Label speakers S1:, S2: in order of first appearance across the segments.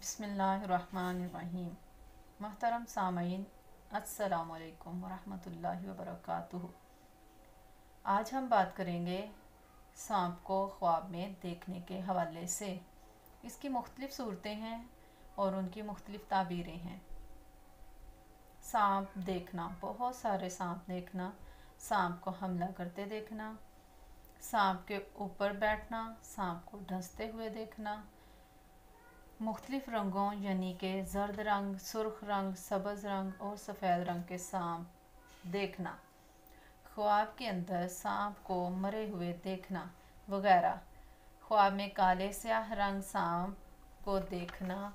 S1: बिस्मिल्लाहिर्रहमानिर्रहीम। महतरम सामईन, अस्सलाम वालेकुम वरहमतुल्लाहि वबरकातुहू। आज हम बात करेंगे सांप को ख्वाब में देखने के हवाले से। इसकी मुख्तलिफ़ सूरतें हैं और उनकी मुख्तलिफ़ ताबीरें हैं। सांप देखना, बहुत सारे सांप देखना, सांप को हमला करते देखना, सांप के ऊपर बैठना, सांप को ढंसते हुए देखना, मुख्तलिफ़ रंगों यानी कि ज़र्द रंग, सुर्ख रंग, सब्ज़ रंग और सफ़ेद रंग के सांप देखना, ख्वाब के अंदर सांप को मरे हुए देखना वगैरह। ख्वाब में काले स्याह रंग सांप को देखना,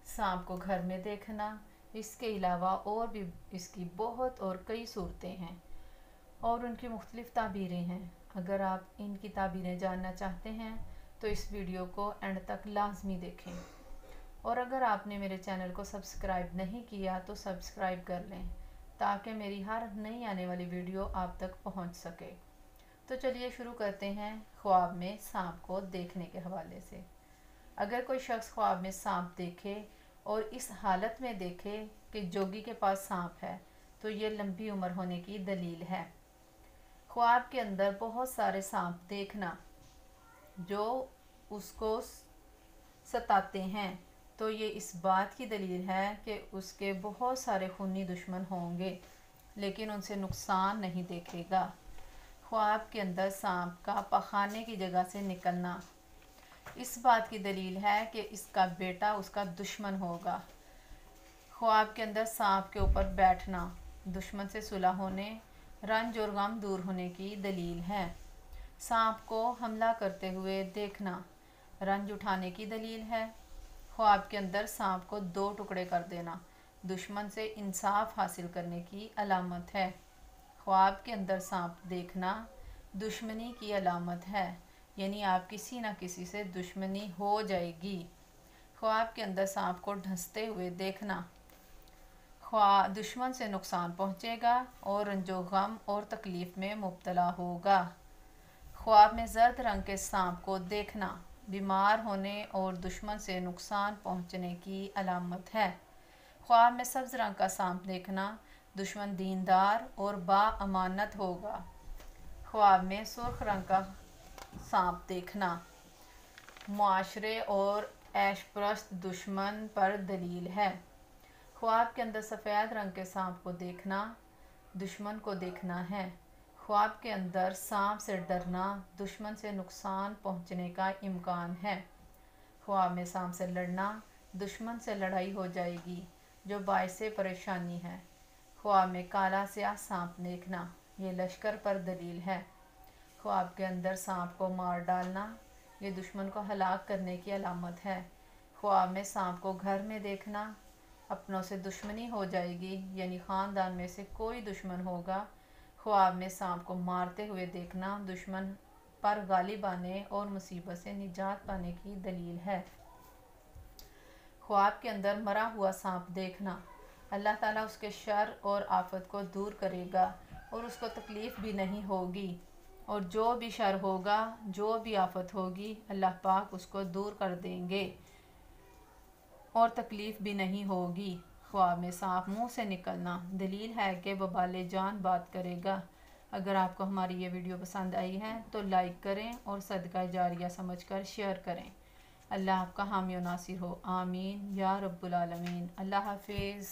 S1: सांप को घर में देखना। इसके अलावा और भी इसकी बहुत और कई सूरतें हैं और उनकी मुख्तलिफ़ ताबीरें हैं। अगर आप इनकी ताबीरें जानना चाहते हैं तो इस वीडियो को एंड तक लाजमी देखें, और अगर आपने मेरे चैनल को सब्सक्राइब नहीं किया तो सब्सक्राइब कर लें ताकि मेरी हर नई आने वाली वीडियो आप तक पहुंच सके। तो चलिए शुरू करते हैं ख्वाब में सांप को देखने के हवाले से। अगर कोई शख्स ख्वाब में सांप देखे और इस हालत में देखे कि जोगी के पास सांप है तो ये लंबी उम्र होने की दलील है। ख्वाब के अंदर बहुत सारे सांप देखना जो उसको सताते हैं तो ये इस बात की दलील है कि उसके बहुत सारे खूनी दुश्मन होंगे लेकिन उनसे नुकसान नहीं देखेगा। ख्वाब के अंदर सांप का पखाने की जगह से निकलना इस बात की दलील है कि इसका बेटा उसका दुश्मन होगा। ख्वाब के अंदर सांप के ऊपर बैठना दुश्मन से सुलह होने, रंज और गम दूर होने की दलील है। सांप को हमला करते हुए देखना रंज उठाने की दलील है। ख्वाब के अंदर सांप को दो टुकड़े कर देना दुश्मन से इंसाफ हासिल करने की अलामत है। ख्वाब के अंदर सांप देखना दुश्मनी की अलामत है, यानी आप किसी न किसी से दुश्मनी हो जाएगी। ख्वाब के अंदर सांप को ढंसते हुए देखना दुश्मन से नुकसान पहुंचेगा और रंजो गम और तकलीफ़ में मुब्तला होगा। ख्वाब में ज़र्द रंग के सांप को देखना बीमार होने और दुश्मन से नुकसान पहुंचने की अलामत है। ख्वाब में सब्ज़ रंग का सांप देखना दुश्मन दीनदार और बाअमानत होगा। ख्वाब में सुर्ख रंग का सांप देखना मुआशरे और ऐशप्रस्त दुश्मन पर दलील है। ख्वाब के अंदर सफ़ेद रंग के सांप को देखना दुश्मन को देखना है। ख्वाब के अंदर सांप से डरना दुश्मन से नुकसान पहुंचने का इम्कान है। ख्वाब में सांप से लड़ना दुश्मन से लड़ाई हो जाएगी जो बाइस परेशानी है। ख्वाब में काला स्याह सांप देखना ये लश्कर पर दलील है। ख्वाब के अंदर सांप को मार डालना ये दुश्मन को हलाक करने की अलामत है। ख्वाब में सांप को घर में देखना अपनों से दुश्मनी हो जाएगी, यानी ख़ानदान में से कोई दुश्मन होगा। ख्वाब में सांप को मारते हुए देखना दुश्मन पर गालिब आने और मुसीबत से निजात पाने की दलील है। ख्वाब के अंदर मरा हुआ सांप देखना अल्लाह ताला उसके शर और आफत को दूर करेगा और उसको तकलीफ़ भी नहीं होगी, और जो भी शर होगा, जो भी आफत होगी, अल्लाह पाक उसको दूर कर देंगे और तकलीफ़ भी नहीं होगी। ख्वाब में सांप मुंह से निकलना दलील है कि वबाल जान बात करेगा। अगर आपको हमारी ये वीडियो पसंद आई है तो लाइक करें और सदका जारिया समझकर शेयर करें। अल्लाह आपका हामी और नासिर हो, आमीन या रब्बुल आलमीन। अल्लाह हाफिज़।